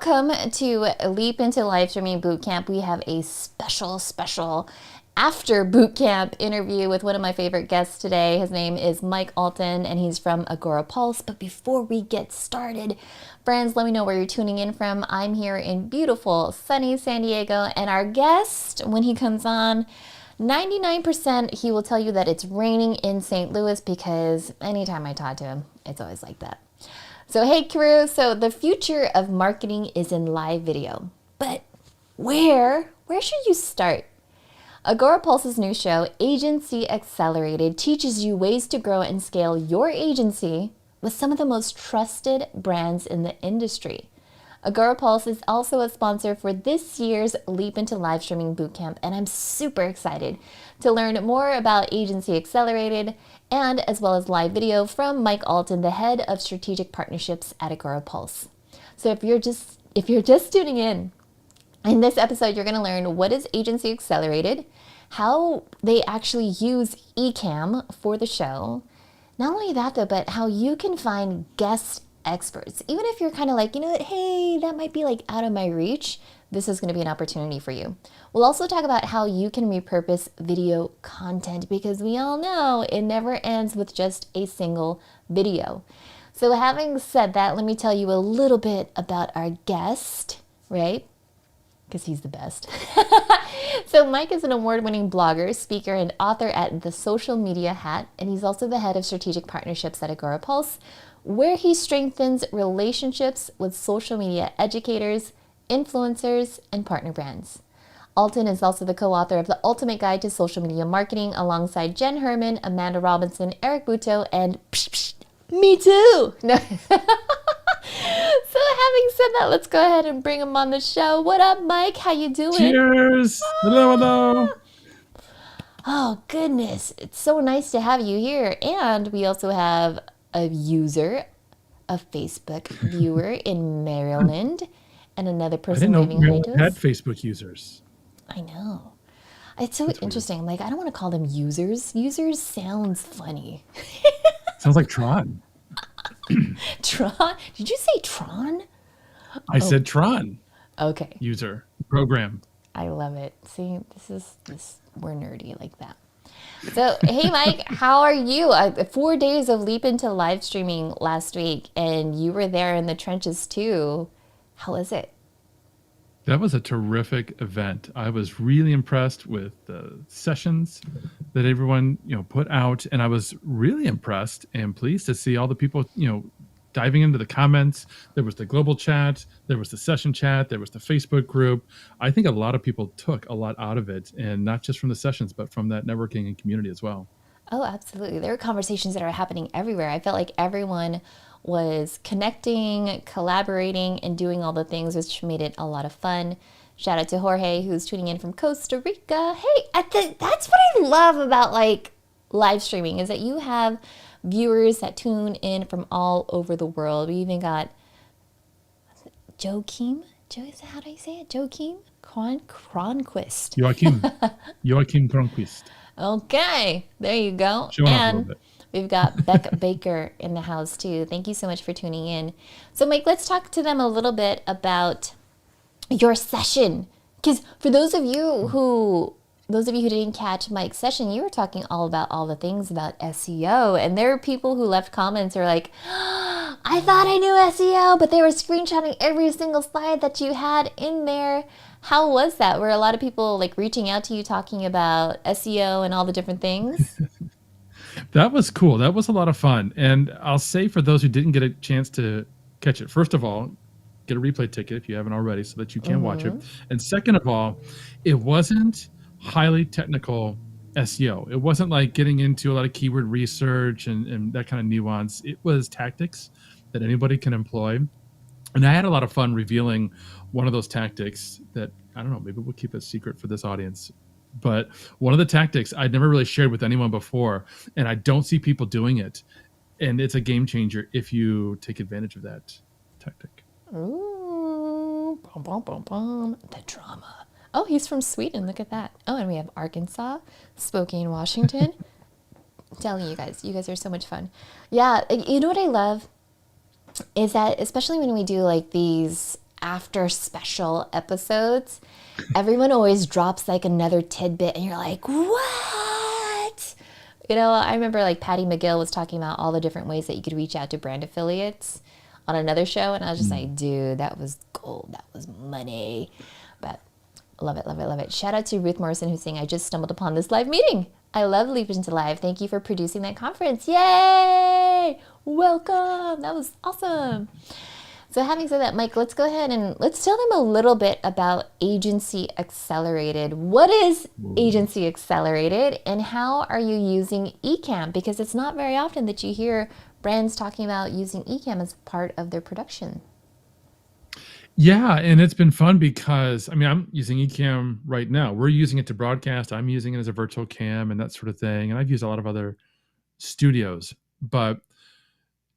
Welcome to Leap into Live Streaming Bootcamp. We have a special after bootcamp interview with one of my favorite guests today. His name is Mike Alton and he's from Agorapulse. But before we get started, friends, let me know where you're tuning in from. I'm here in beautiful sunny San Diego, and our guest, when he comes on, 99% he will tell you that it's raining in St. Louis, because anytime I talk to him, it's always like that. So hey crew, so the future of marketing is in live video, but where should you start? Agorapulse's new show, Agency Accelerated, teaches you ways to grow and scale your agency with some of the most trusted brands in the industry. Agorapulse is also a sponsor for this year's Leap into Live Streaming Bootcamp, and I'm super excited to learn more about Agency Accelerated and as well as live video from Mike Alton, the head of strategic partnerships at Agorapulse. So if you're just tuning in this episode, you're going to learn what is Agency Accelerated, how they actually use Ecamm for the show. Not only that though, but how you can find guest experts. Even if you're kind of like, you know what, hey, that might be like out of my reach, this is going to be an opportunity for you. We'll also talk about how you can repurpose video content, because we all know it never ends with just a single video. So having said that, let me tell you a little bit about our guest, right? Because he's the best. So Mike is an award-winning blogger, speaker, and author at The Social Media Hat, and he's also the head of strategic partnerships at Agorapulse, where he strengthens relationships with social media educators, influencers, and partner brands. Alton is also the co-author of The Ultimate Guide to Social Media Marketing alongside Jen Herman, Amanda Robinson, Eric Buto, and me too. No. So having said that, let's go ahead and bring him on the show. What up, Mike? How you doing? Cheers. Hello. Oh, goodness. It's so nice to have you here. And we also have a Facebook viewer in Maryland, and another person waving hi to us. Had Facebook users. I know. It's so interesting. I'm like, I don't want to call them users. Users sounds funny. Sounds like Tron. Tron? Did you say Tron? I said Tron. Okay. User program. I love it. See, we're nerdy like that. So, hey, Mike, how are you? 4 days of Leap into live streaming last week, and you were there in the trenches too. How was it? That was a terrific event. I was really impressed with the sessions that everyone, put out, and I was really impressed and pleased to see all the people, diving into the comments. There was the global chat, there was the session chat, there was the Facebook group. I think a lot of people took a lot out of it, and not just from the sessions, but from that networking and community as well. Oh, absolutely. There are conversations that are happening everywhere. I felt like everyone was connecting, collaborating, and doing all the things, which made it a lot of fun. Shout out to Jorge, who's tuning in from Costa Rica. Hey, that's what I love about like live streaming, is that you have viewers that tune in from all over the world. We even got Joachim. How do you say it? Joachim Cronquist. Joachim Cronquist. Okay, there you go. Showing off a little bit. We've got Beck Baker in the house too. Thank you so much for tuning in. So Mike, let's talk to them a little bit about your session. Because for those of you who didn't catch Mike's session, you were talking all about all the things about SEO. And there are people who left comments who are like, oh, I thought I knew SEO, but they were screenshotting every single slide that you had in there. How was that? Were a lot of people like reaching out to you talking about SEO and all the different things? That was cool. That was a lot of fun. And I'll say, for those who didn't get a chance to catch it, first of all, get a replay ticket if you haven't already so that you can watch it. And second of all, it wasn't highly technical SEO. It wasn't like getting into a lot of keyword research and that kind of nuance. It was tactics that anybody can employ. And I had a lot of fun revealing one of those tactics that, I don't know, maybe we'll keep it secret for this audience. But one of the tactics I'd never really shared with anyone before, and I don't see people doing it. And it's a game changer if you take advantage of that tactic. Ooh, the drama. Oh, he's from Sweden. Look at that. Oh, and we have Arkansas, Spokane, Washington. I'm telling you guys are so much fun. Yeah, you know what I love is that, especially when we do like these after special episodes, everyone always drops like another tidbit and you're like, what? I remember like Patty McGill was talking about all the different ways that you could reach out to brand affiliates on another show. And I was just like, dude, that was gold. That was money. But love it, love it, love it. Shout out to Ruth Morrison who's saying, I just stumbled upon this live meeting. I love Leap Into Live. Thank you for producing that conference. Yay! Welcome. That was awesome. So having said that, Mike, let's go ahead and let's tell them a little bit about Agency Accelerated. What is Agency Accelerated and how are you using Ecamm? Because it's not very often that you hear brands talking about using Ecamm as part of their production. Yeah, and it's been fun because, I'm using Ecamm right now. We're using it to broadcast. I'm using it as a virtual cam and that sort of thing. And I've used a lot of other studios. But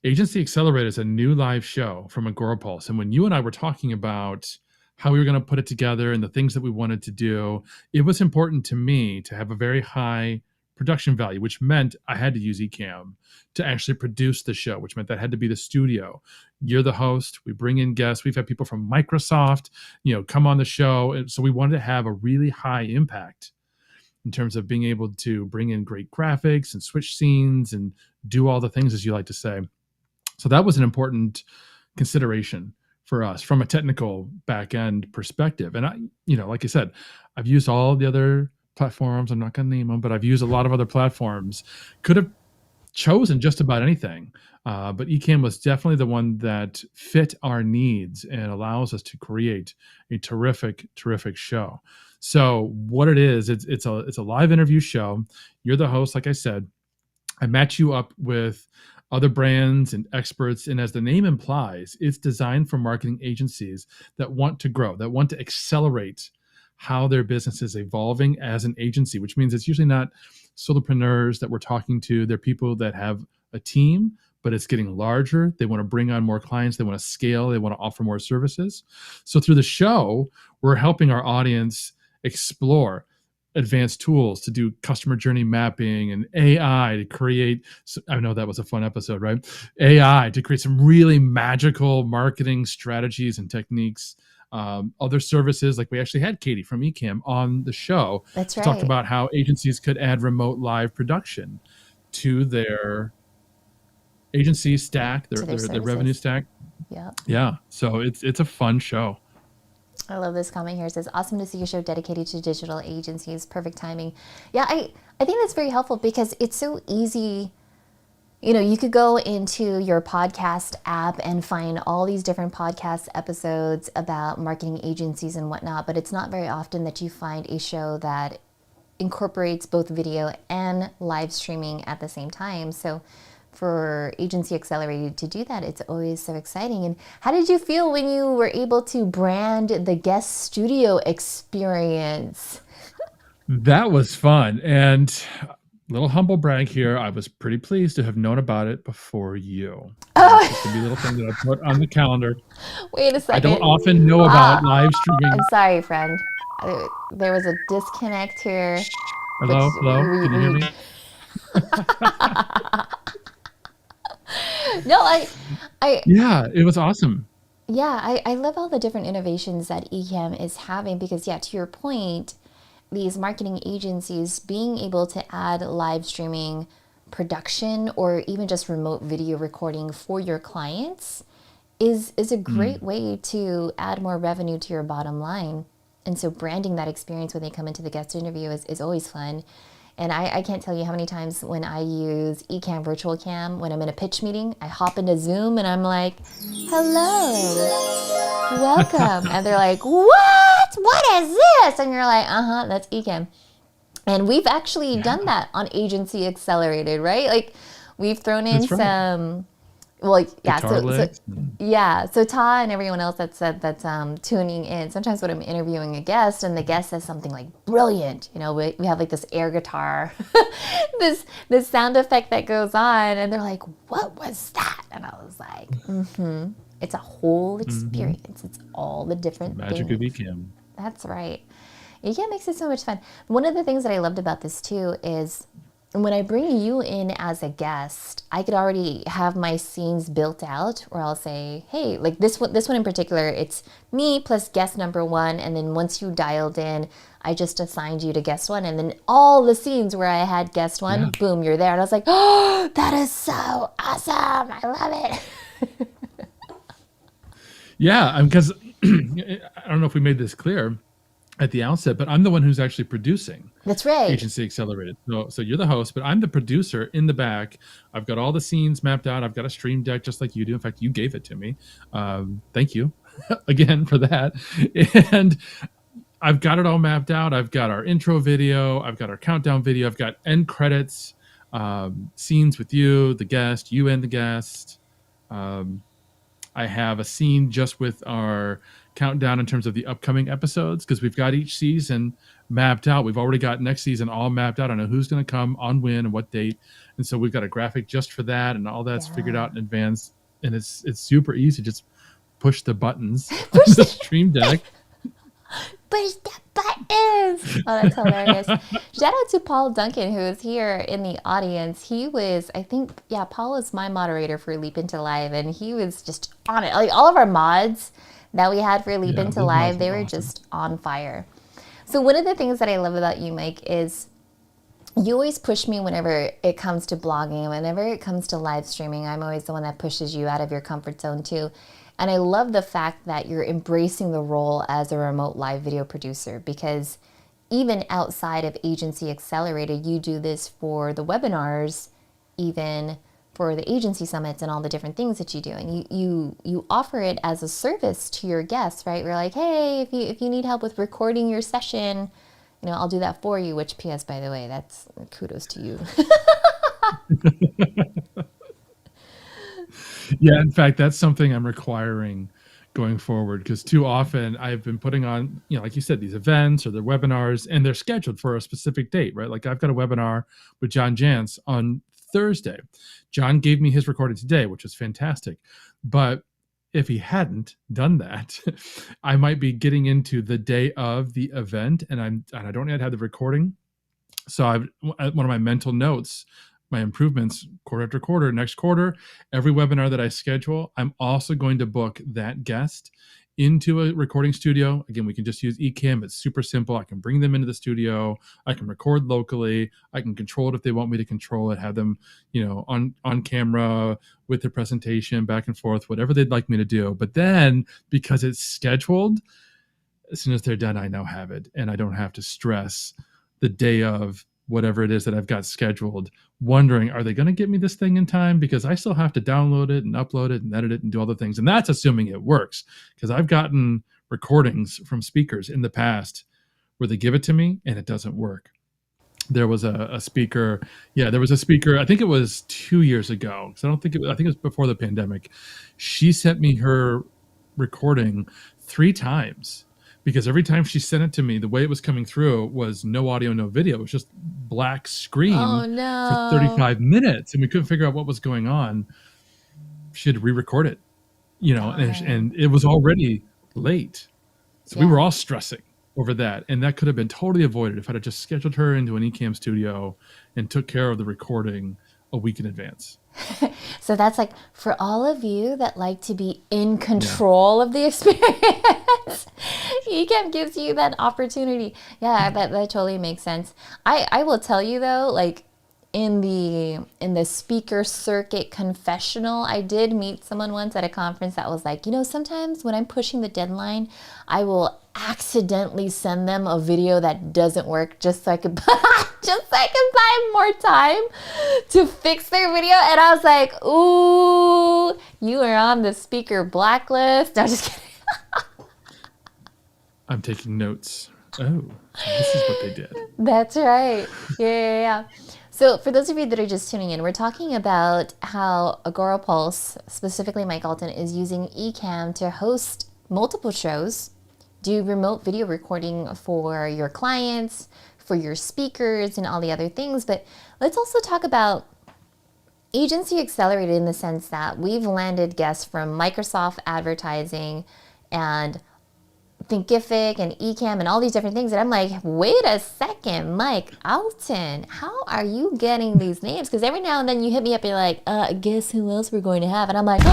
Agency Accelerated is a new live show from Agorapulse. And when you and I were talking about how we were going to put it together and the things that we wanted to do, it was important to me to have a very high production value, which meant I had to use Ecamm to actually produce the show, which meant that had to be the studio. You're the host. We bring in guests. We've had people from Microsoft, come on the show. And so we wanted to have a really high impact in terms of being able to bring in great graphics and switch scenes and do all the things, as you like to say. So that was an important consideration for us from a technical back end perspective. And I, like I said, I've used all the other platforms. I'm not going to name them, but I've used a lot of other platforms. Could have chosen just about anything. But Ecamm was definitely the one that fit our needs and allows us to create a terrific, terrific show. So what it is, it's a live interview show. You're the host, like I said. I match you up with other brands and experts. And as the name implies, it's designed for marketing agencies that want to grow, that want to accelerate how their business is evolving as an agency, which means it's usually not solopreneurs that we're talking to. They're people that have a team, but it's getting larger. They want to bring on more clients. They want to scale. They want to offer more services. So through the show, we're helping our audience explore advanced tools to do customer journey mapping and AI to create, I know that was a fun episode, right? AI to create some really magical marketing strategies and techniques. Other services, like we actually had Katie from Ecamm on the show. That's right. Talk about how agencies could add remote live production to their agency stack, their revenue stack. Yeah. So it's a fun show. I love this comment here. It says, awesome to see a show dedicated to digital agencies. Perfect timing. Yeah, I think that's very helpful because it's so easy. You could go into your podcast app and find all these different podcast episodes about marketing agencies and whatnot, but it's not very often that you find a show that incorporates both video and live streaming at the same time. So for Agency Accelerated to do that, it's always so exciting. And how did you feel when you were able to brand the guest studio experience? That was fun. And little humble brag here, I was pretty pleased to have known about it before you. Oh. It's a little thing that I put on the calendar. Wait a second. I don't often know about live streaming. I'm sorry, friend. There was a disconnect here. Hello? Can you hear me? No, yeah, it was awesome. Yeah, I love all the different innovations that Ecamm is having because, yeah, to your point, these marketing agencies being able to add live streaming production or even just remote video recording for your clients is a great way to add more revenue to your bottom line. And so branding that experience when they come into the guest interview is always fun. And I can't tell you how many times when I use Ecamm Virtual Cam, when I'm in a pitch meeting, I hop into Zoom and I'm like, hello, welcome. And they're like, what is this? And you're like, that's Ecamm. And we've actually done that on Agency Accelerated, right? Like we've thrown in some, well, yeah. So Ta and everyone else that's tuning in, sometimes when I'm interviewing a guest and the guest says something like brilliant, we have like this air guitar, this sound effect that goes on and they're like, what was that? And I was like, it's a whole experience. It's all the different Magic of Ecamm. That's right. Ecamm makes it so much fun. One of the things that I loved about this too is when I bring you in as a guest, I could already have my scenes built out, or I'll say, hey, like this one in particular, it's me plus guest number one. And then once you dialed in, I just assigned you to guest one. And then all the scenes where I had guest one, Yeah. boom, you're there. And I was like, oh, that is so awesome. I love it. Yeah, because I don't know if we made this clear at the outset, but I'm the one who's actually producing That's right. Agency Accelerated. So you're the host, but I'm the producer in the back. I've got all the scenes mapped out. I've got a stream deck just like you do. In fact, you gave it to me. Thank you again for that. And I've got it all mapped out. I've got our intro video. I've got our countdown video. I've got end credits, scenes with you, the guest, you and the guest. I have a scene just with our countdown in terms of the upcoming episodes because we've got each season mapped out. We've already got next season all mapped out. I know who's going to come on when and what date. And so we've got a graphic just for that, and all that's figured out in advance. And it's super easy. Just push the buttons on the stream deck. Push the buttons. Oh, that's hilarious. Shout out to Paul Duncan, who is here in the audience. He was, I think, Paul is my moderator for Leap Into Live, and he was just on it. Like all of our mods that we had for Leap Into Live, they were just on fire. So one of the things that I love about you, Mike, is you always push me whenever it comes to blogging, whenever it comes to live streaming. I'm always the one that pushes you out of your comfort zone too. And I love the fact that you're embracing the role as a remote live video producer, because even outside of Agency Accelerated, you do this for the webinars, even for the agency summits and all the different things that you do. And you offer it as a service to your guests, right? We're like, hey, if you need help with recording your session, I'll do that for you, which PS, by the way, that's kudos to you. Yeah, in fact, that's something I'm requiring going forward, because too often I've been putting on, like you said, these events or the webinars, and they're scheduled for a specific date, right? Like I've got a webinar with John Jantz on Thursday. John gave me his recording today, which was fantastic. But if he hadn't done that, I might be getting into the day of the event, and I don't yet have the recording. So one of my mental notes, my improvements quarter after quarter, next quarter, every webinar that I schedule, I'm also going to book that guest into a recording studio. Again, we can just use Ecamm. It's super simple. I can bring them into the studio. I can record locally. I can control it if they want me to control it, have them, on camera with their presentation back and forth, whatever they'd like me to do. But then because it's scheduled, as soon as they're done, I now have it, and I don't have to stress the day of whatever it is that I've got scheduled, wondering, are they going to get me this thing in time? Because I still have to download it and upload it and edit it and do all the things. And that's assuming it works, because I've gotten recordings from speakers in the past where they give it to me and it doesn't work. There was a speaker. Yeah, there was a speaker. I think it was 2 years ago. So I think it was before the pandemic. She sent me her recording 3 times. Because every time she sent it to me, the way it was coming through was no audio, no video. It was just black screen for 35 minutes. And we couldn't figure out what was going on. She had to re-record it, and it was already late. So we were all stressing over that. And that could have been totally avoided if I'd have just scheduled her into an Ecamm studio and took care of the recording a week in advance. So that's like for all of you that like to be in control of the experience, Ecamm gives you that opportunity. Yeah, that totally makes sense. I will tell you though, like in the speaker circuit confessional, I did meet someone once at a conference that was like, sometimes when I'm pushing the deadline, I will accidentally send them a video that doesn't work just so I could buy more time to fix their video. And I was like, ooh, you are on the speaker blacklist. No, I'm just kidding. I'm taking notes. Oh, so this is what they did. That's right. Yeah. So for those of you that are just tuning in, we're talking about how Agorapulse, specifically Mike Alton, is using Ecamm to host multiple shows, do remote video recording for your clients, for your speakers, and all the other things. But let's also talk about Agency Accelerated in the sense that we've landed guests from Microsoft Advertising and Thinkific and Ecamm and all these different things. And I'm like, wait a second, Mike Alton, how are you getting these names? Because every now and then you hit me up and you're like, guess who else we're going to have? And I'm like,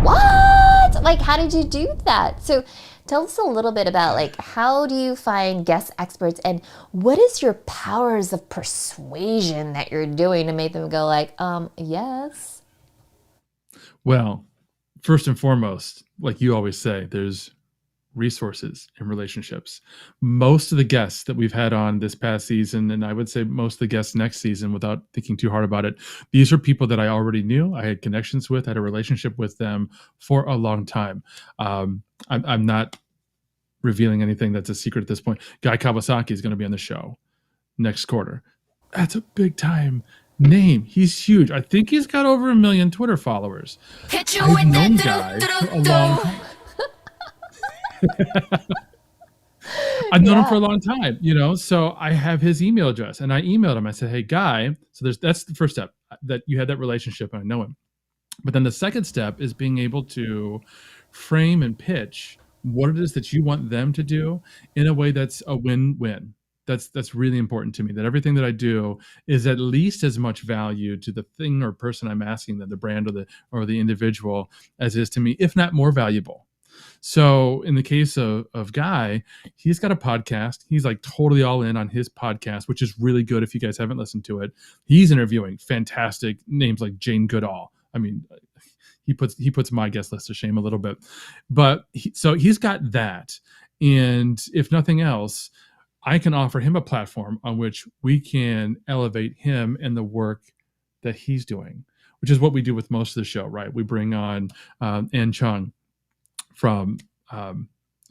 what? Like, how did you do that? So tell us a little bit about like, how do you find guest experts and what is your powers of persuasion that you're doing to make them go like, yes? Well, first and foremost, like you always say, there's resources and relationships. Most of the guests that we've had on this past season, and I would say most of the guests next season, without thinking too hard about it, these are people that I already knew. I had connections with, had a relationship with them for a long time. I'm not revealing anything that's a secret at this point. Guy Kawasaki is going to be on the show next quarter. That's a big time name. He's huge. I think he's got over 1 million Twitter followers. I've known Guy for a long time. I've known him for a long time, so I have his email address and I emailed him. I said, hey, Guy, so that's the first step, that you had that relationship and I know him. But then the second step is being able to frame and pitch what it is that you want them to do in a way that's a win-win. That's really important to me, that everything that I do is at least as much value to the thing or person I'm asking them, the brand or the individual, as it is to me, if not more valuable. So in the case of Guy, he's got a podcast. He's like totally all in on his podcast, which is really good if you guys haven't listened to it. He's interviewing fantastic names like Jane Goodall. I mean, he puts my guest list to shame a little bit. But so he's got that. And if nothing else, I can offer him a platform on which we can elevate him and the work that he's doing, which is what we do with most of the show, right? We bring on Ann Chung from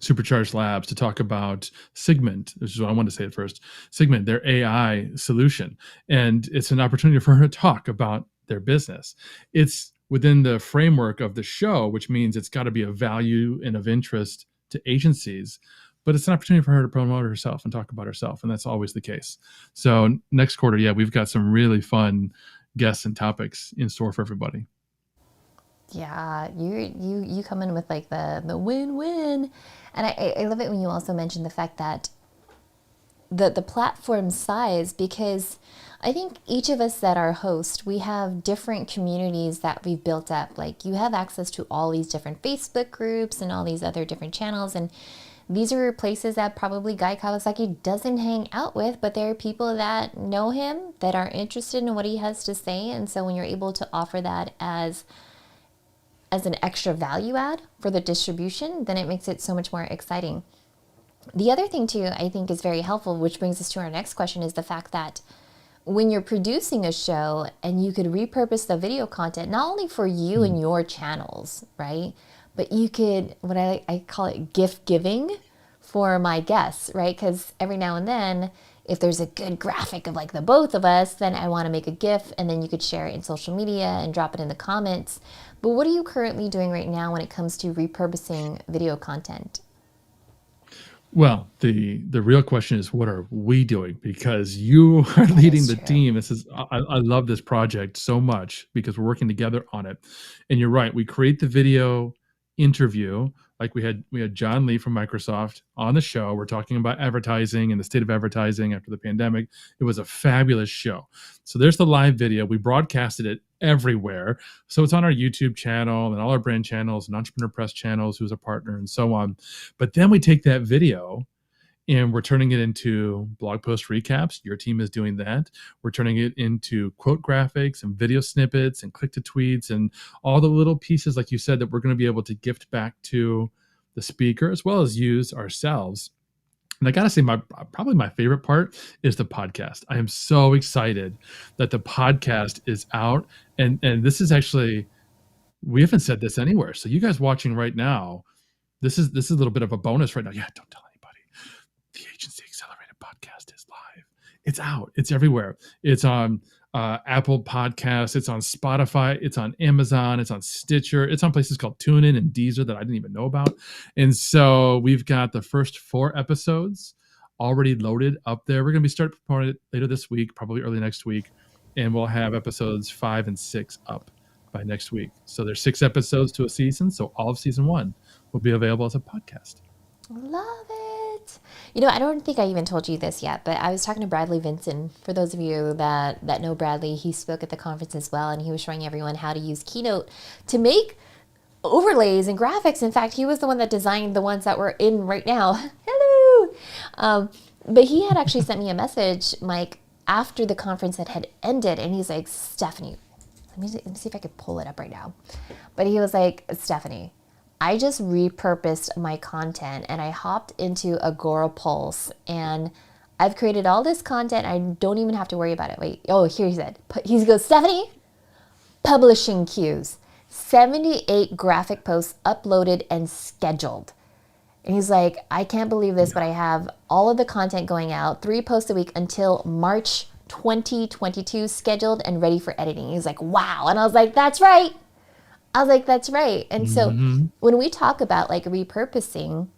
Supercharged Labs to talk about Segment, which is what I wanted to say at first. Segment, their AI solution. And it's an opportunity for her to talk about their business. It's within the framework of the show, which means it's got to be of value and of interest to agencies. But it's an opportunity for her to promote herself and talk about herself. And that's always the case. So next quarter, yeah, we've got some really fun guests and topics in store for everybody. Yeah, you come in with like the win-win. And I love it when you also mention the fact that the platform size, because I think each of us that are hosts, we have different communities that we've built up. Like you have access to all these different Facebook groups and all these other different channels. And these are places that probably Guy Kawasaki doesn't hang out with, but there are people that know him, that are interested in what he has to say. And so when you're able to offer that as an extra value add for the distribution, then it makes it so much more exciting. The other thing too, I think is very helpful, which brings us to our next question, is the fact that when you're producing a show and you could repurpose the video content, not only for you and your channels, right? But you could, what I call it gift giving for my guests, right? Because every now and then, if there's a good graphic of like the both of us, then I want to make a GIF and then you could share it in social media and drop it in the comments. But what are you currently doing right now when it comes to repurposing video content? Well, the real question is, what are we doing? Because you are leading the team. I love this project so much because we're working together on it. And you're right. We create the video interview. Like we had John Lee from Microsoft on the show. We're talking about advertising and the state of advertising after the pandemic. It was a fabulous show. So there's the live video. We broadcasted it everywhere. So it's on our YouTube channel and all our brand channels and Entrepreneur Press channels, who's a partner and so on. But then we take that video and we're turning it into blog post recaps. Your team is doing that. We're turning it into quote graphics and video snippets and click to tweets and all the little pieces, like you said, that we're going to be able to gift back to the speaker as well as use ourselves. And I got to say, probably my favorite part is the podcast. I am so excited that the podcast is out. And this is actually, we haven't said this anywhere. So you guys watching right now, this is a little bit of a bonus right now. Yeah, don't tell anybody. The Agency Accelerated podcast is live. It's out. It's everywhere. It's on Apple Podcasts. It's on Spotify. It's on Amazon. It's on Stitcher. It's on places called TuneIn and Deezer that I didn't even know about. And so we've got the first 4 episodes already loaded up there. We're going to be starting promoting it later this week, probably early next week. And we'll have episodes 5 and 6 up by next week. So there's 6 episodes to a season. So all of season 1 will be available as a podcast. Love it. You know, I don't think I even told you this yet, but I was talking to Bradley Vinson. For those of you that know Bradley, he spoke at the conference as well, and he was showing everyone how to use Keynote to make overlays and graphics. In fact, he was the one that designed the ones that we're in right now. Hello. But he had actually sent me a message, Mike, after the conference had ended, and he's like, Stephanie, let me see if I could pull it up right now. But he was like, Stephanie, I just repurposed my content and I hopped into Agorapulse and I've created all this content. I don't even have to worry about it. Wait, oh, here he said, he goes, Stephanie, publishing queues, 78 graphic posts uploaded and scheduled. And he's like, I can't believe this, but I have all of the content going out, 3 posts a week until March 2022 scheduled and ready for editing. He's like, wow. And I was like, that's right. And so when we talk about like repurposing,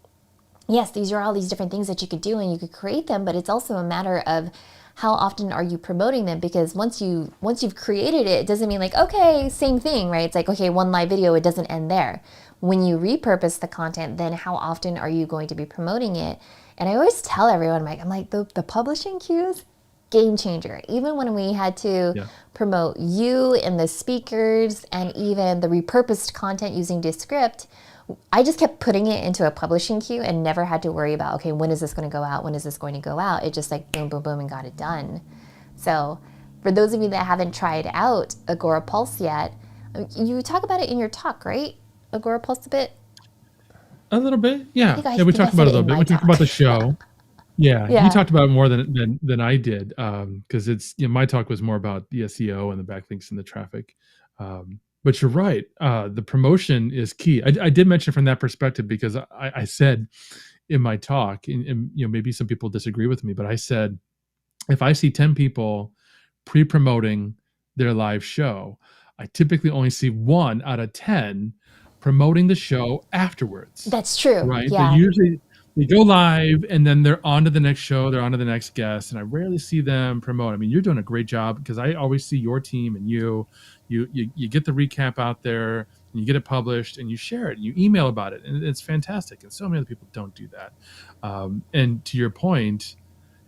yes, these are all these different things that you could do and you could create them, but it's also a matter of how often are you promoting them? Because once you've created it, it doesn't mean like, okay, same thing, right? It's like, okay, one live video, it doesn't end there. When you repurpose the content, then how often are you going to be promoting it? And I always tell everyone, I'm like, the publishing queues, game changer. Even when we had to promote you and the speakers and even the repurposed content using Descript, I just kept putting it into a publishing queue and never had to worry about, okay, when is this going to go out? When is this going to go out? It just like boom, boom, boom, and got it done. So for those of you that haven't tried out Agorapulse yet, you talk about it in your talk, right? Agorapulse a bit? A little bit, yeah. We talked about it a little bit. We talked about the show. Yeah, you talked about it more than I did, because it's, you know, my talk was more about the SEO and the backlinks and the traffic. But you're right, the promotion is key. I did mention from that perspective because I said in my talk, and you know, maybe some people disagree with me, but I said if I see 10 people pre-promoting their live show, I typically only see 1 out of 10 promoting the show afterwards. That's true. Right? Yeah. They go live and then they're on to the next show, they're on to the next guest, and I rarely see them promote. I mean, you're doing a great job because I always see your team and you get the recap out there and you get it published and you share it and you email about it, and it's fantastic. And so many other people don't do that. And to your point,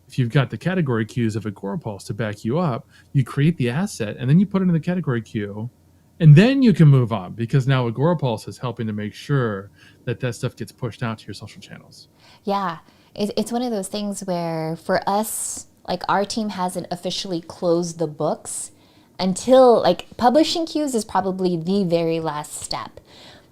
if you've got the category queues of Agorapulse to back you up, you create the asset and then you put it in the category queue. And then you can move on because now Agorapulse is helping to make sure that stuff gets pushed out to your social channels. Yeah, it's one of those things where for us, like our team hasn't officially closed the books until like publishing queues is probably the very last step.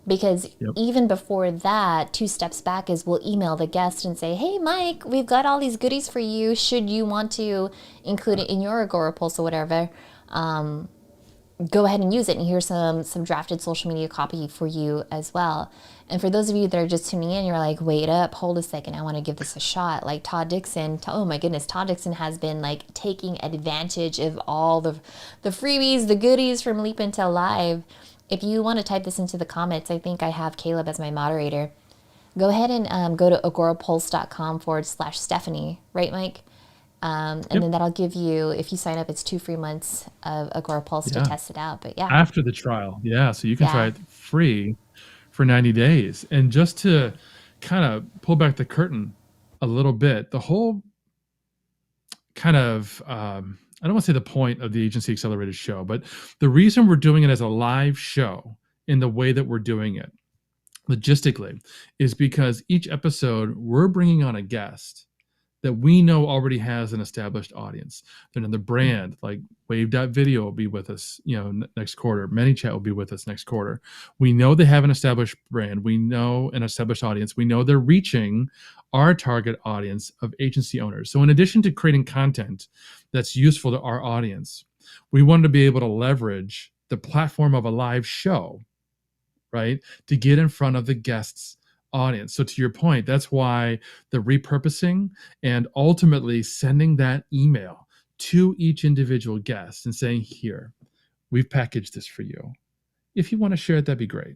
Because even before that, 2 steps back is we'll email the guest and say, hey, Mike, we've got all these goodies for you. Should you want to include it in your Agorapulse or whatever, go ahead and use it. And here's some drafted social media copy for you as well. And for those of you that are just tuning in, you're like, wait up, hold a second, I want to give this a shot. Like Todd Dixon, oh my goodness, Todd Dixon has been like taking advantage of all the freebies, the goodies from Leap Until Live. If you want to type this into the comments, I think I have Caleb as my moderator. Go ahead and go to agorapulse.com/Stephanie, right, Mike? And then that'll give you, if you sign up, it's 2 free months of Agorapulse to test it out. But after the trial, so you can try it free for 90 days. And just to kind of pull back the curtain a little bit, the whole kind of, I don't want to say the point of the Agency Accelerated show, but the reason we're doing it as a live show in the way that we're doing it logistically is because each episode we're bringing on a guest that we know already has an established audience. Then the brand, like Wave.video will be with us, next quarter. ManyChat will be with us next quarter. We know they have an established brand. We know an established audience. We know they're reaching our target audience of agency owners. So in addition to creating content that's useful to our audience, we wanted to be able to leverage the platform of a live show, right, to get in front of the guests' audience. So to your point, that's why the repurposing and ultimately sending that email to each individual guest and saying, here, we've packaged this for you. If you want to share it, that'd be great.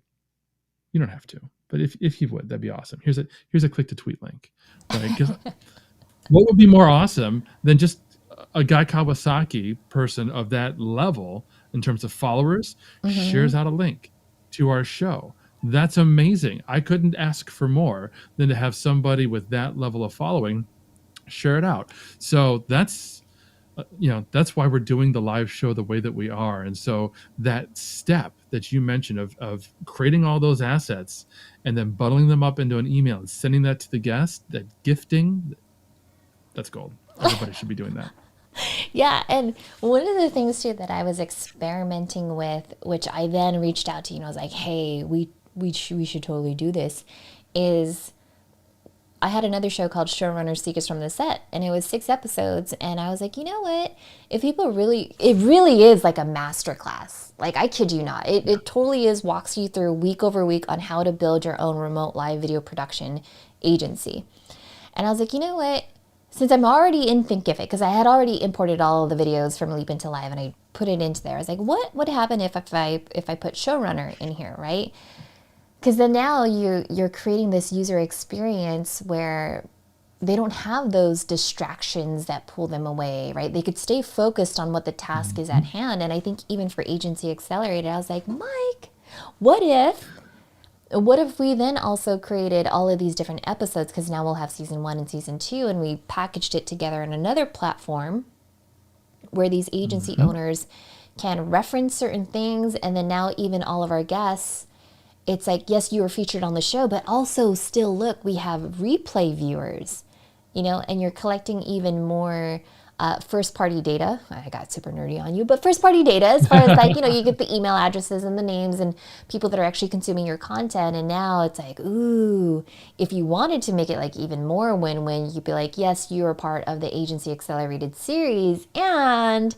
You don't have to, but if you would, that'd be awesome. Here's a click to tweet link. Right? 'Cause what would be more awesome than just a Guy Kawasaki person of that level in terms of followers shares out a link to our show That's amazing. I couldn't ask for more than to have somebody with that level of following share it out. So that's that's why we're doing the live show the way that we are. And so that step that you mentioned of creating all those assets and then bundling them up into an email and sending that to the guest, that gifting, that's gold. Everybody should be doing that. Yeah, and one of the things too that I was experimenting with, which I then reached out to, I was like, hey, we should totally do this, is I had another show called Showrunners Seekers from the Set, and it was 6 episodes, and I was like, you know what? If people really, it really is like a master class. Like, I kid you not. It totally is, walks you through week over week on how to build your own remote live video production agency. And I was like, you know what? Since I'm already in Thinkific, because I had already imported all of the videos from Leap Into Live and I put it into there. I was like, what would happen if I put Showrunner in here, right? Because then now you're creating this user experience where they don't have those distractions that pull them away, right? They could stay focused on what the task is at hand. And I think even for Agency Accelerated, I was like, Mike, what if we then also created all of these different episodes, because now we'll have season 1 and season 2, and we packaged it together in another platform where these agency owners can reference certain things, and then now even all of our guests, it's like, yes, you were featured on the show, but also still, look, we have replay viewers, and you're collecting even more first-party data. I got super nerdy on you, but first-party data as far as like, you get the email addresses and the names and people that are actually consuming your content. And now it's like, ooh, if you wanted to make it like even more win-win, you'd be like, yes, you are part of the Agency Accelerated series, and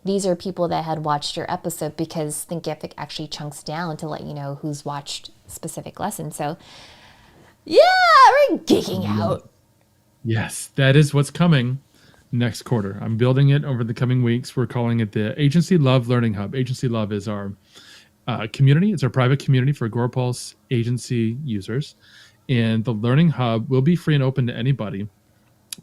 these are people that had watched your episode, because Thinkific actually chunks down to let you know who's watched specific lessons. So yeah, we're geeking out. Yes, that is what's coming next quarter. I'm building it over the coming weeks. We're calling it the Agency Love Learning Hub. Agency Love is our community. It's our private community for Agorapulse agency users. And the Learning Hub will be free and open to anybody.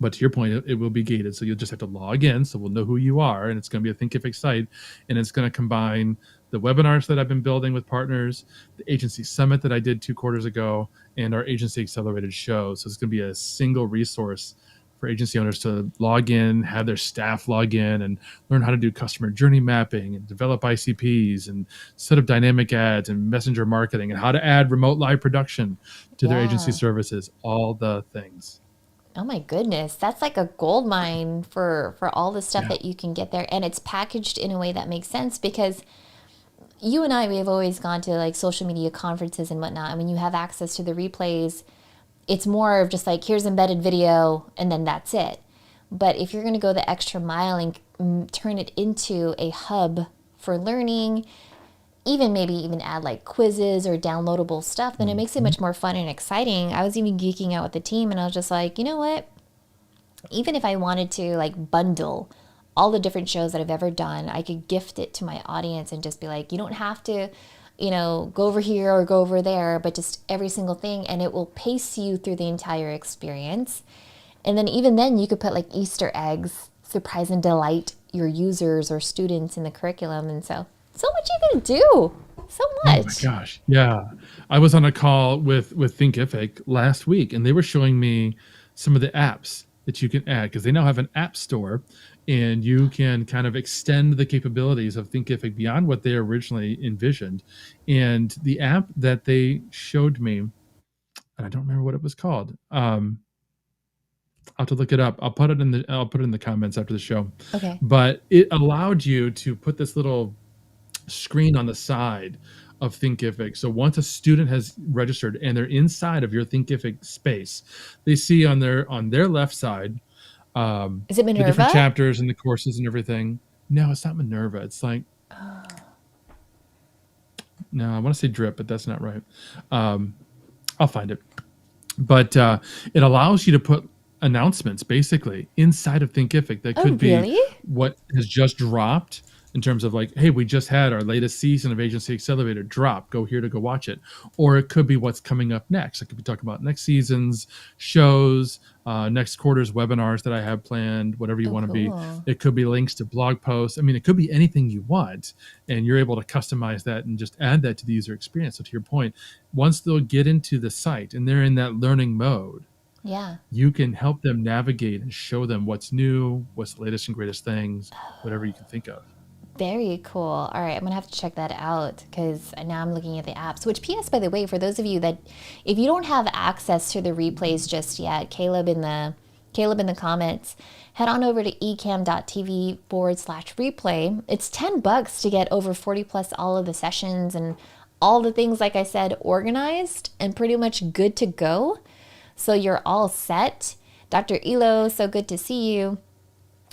But to your point, it will be gated. So you'll just have to log in. So we'll know who you are. And it's going to be a Thinkific site. And it's going to combine the webinars that I've been building with partners, the agency summit that I did 2 quarters ago, and our Agency Accelerated show. So it's going to be a single resource for agency owners to log in, have their staff log in, and learn how to do customer journey mapping and develop ICPs and set up dynamic ads and messenger marketing and how to add remote live production to their agency services, all the things. Oh my goodness, that's like a gold mine for all the stuff that you can get there. And it's packaged in a way that makes sense, because you and I, we have always gone to like social media conferences and whatnot. And when you have access to the replays, it's more of just like, here's embedded video and then that's it. But if you're going to go the extra mile and turn it into a hub for learning, maybe even add like quizzes or downloadable stuff, then it makes it much more fun and exciting. I was even geeking out with the team, and I was just like, you know what? Even if I wanted to like bundle all the different shows that I've ever done, I could gift it to my audience and just be like, you don't have to, go over here or go over there, but just every single thing, and it will pace you through the entire experience. And then even then you could put like Easter eggs, surprise and delight your users or students in the curriculum. And so much you can do. So much. Oh my gosh. Yeah. I was on a call with Thinkific last week, and they were showing me some of the apps that you can add, because they now have an app store, and you can kind of extend the capabilities of Thinkific beyond what they originally envisioned. And the app that they showed me, and I don't remember what it was called. I'll have to look it up. I'll put it in the comments after the show. Okay. But it allowed you to put this little screen on the side of Thinkific. So once a student has registered and they're inside of your Thinkific space, they see on their left side is it Minerva? The different chapters and the courses and everything. No, it's not Minerva. It's like no, I want to say Drip, but that's not right. I'll find it. But it allows you to put announcements basically inside of Thinkific that could be what has just dropped in terms of like, hey, we just had our latest season of Agency Accelerator drop. Go here to go watch it. Or it could be what's coming up next. I could be talking about next season's shows, next quarter's webinars that I have planned, whatever you want to be. It could be links to blog posts. I mean, it could be anything you want, and you're able to customize that and just add that to the user experience. So to your point, once they'll get into the site and they're in that learning mode, Yeah. you can help them navigate and show them what's new, what's the latest and greatest things, whatever you can think of. Very cool. All right, I'm gonna have to check that out because now I'm looking at the apps. Which, P.S. by the way, for those of you that, if you don't have access to the replays just yet, Caleb in the comments, head on over to ecamm.tv/replay. It's $10 to get over 40 plus all of the sessions and all the things, like I said, organized and pretty much good to go. So you're all set. Dr. Elo, so good to see you.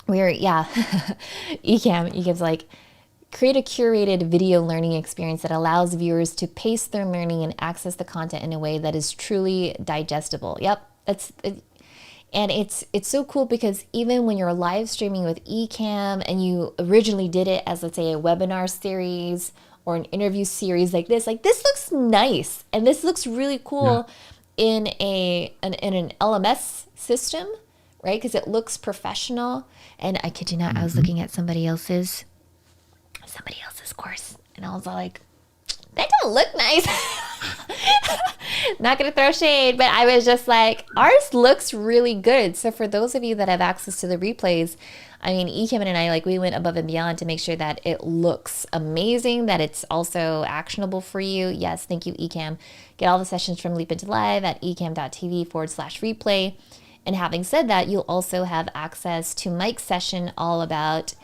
Ecamm's like, create a curated video learning experience that allows viewers to pace their learning and access the content in a way that is truly digestible. Yep, and it's so cool because even when you're live streaming with Ecamm and you originally did it as, let's say, a webinar series or an interview series like this looks nice and this looks really cool in an LMS system. Right? Because it looks professional. And I kid you not, I was looking at somebody else's course. And I was like, that don't look nice. Not going to throw shade, but I was just like, ours looks really good. So for those of you that have access to the replays, I mean, Ecamm and I, like, we went above and beyond to make sure that it looks amazing, that it's also actionable for you. Yes, thank you, Ecamm. Get all the sessions from Leap Into Live at ecamm.tv/replay. And having said that, you'll also have access to Mike's session all about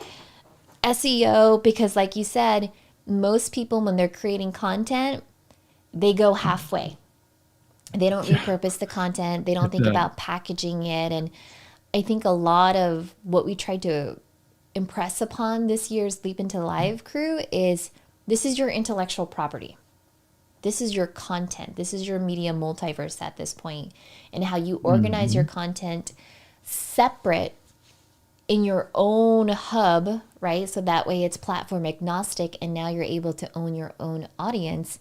SEO because, like you said, most people, when they're creating content, they go halfway. They don't repurpose the content. They don't think about packaging it. And I think a lot of what we tried to impress upon this year's Leap Into Live crew is this is your intellectual property. This is your content. This is your media multiverse at this point, and how you organize your content separate in your own hub, right? So that way it's platform agnostic, and now you're able to own your own audience.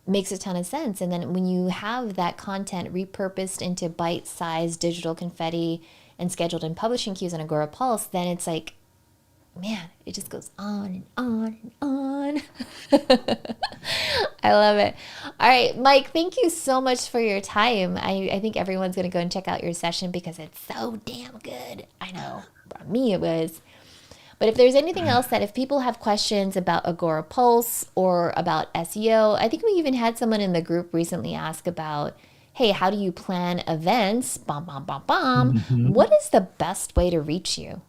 Makes a ton of sense. And then when you have that content repurposed into bite-sized digital confetti and scheduled in publishing queues on Agorapulse, then it's like, man, it just goes on and on and on. I love it. All right, Mike, thank you so much for your time. I think everyone's going to go and check out your session because it's so damn good. I know. For me, it was. But if there's anything else that if people have questions about Agorapulse or about SEO, I think we even had someone in the group recently ask about, hey, how do you plan events? What is the best way to reach you?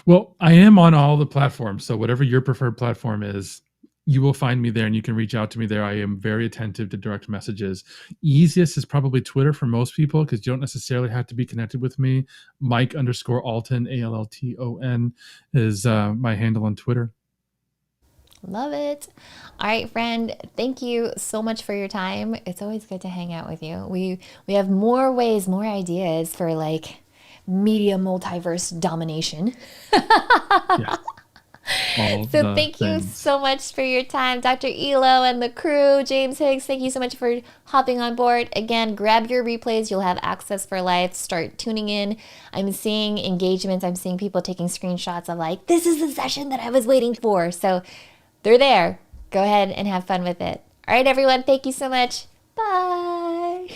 Well, I am on all the platforms. So whatever your preferred platform is, you will find me there and you can reach out to me there. I am very attentive to direct messages. Easiest is probably Twitter for most people because you don't necessarily have to be connected with me. Mike_Alton, ALLTON is my handle on Twitter. Love it. All right, friend. Thank you so much for your time. It's always good to hang out with you. We have more ways, more ideas for like media multiverse domination. So thank you so much for your time, Dr. Elo and the crew. James Higgs, thank you so much for hopping on board. Again, grab your replays. You'll have access for life. Start tuning in. I'm seeing engagements. I'm seeing people taking screenshots of like, this is the session that I was waiting for. So they're there. Go ahead and have fun with it. All right, everyone. Thank you so much. Bye.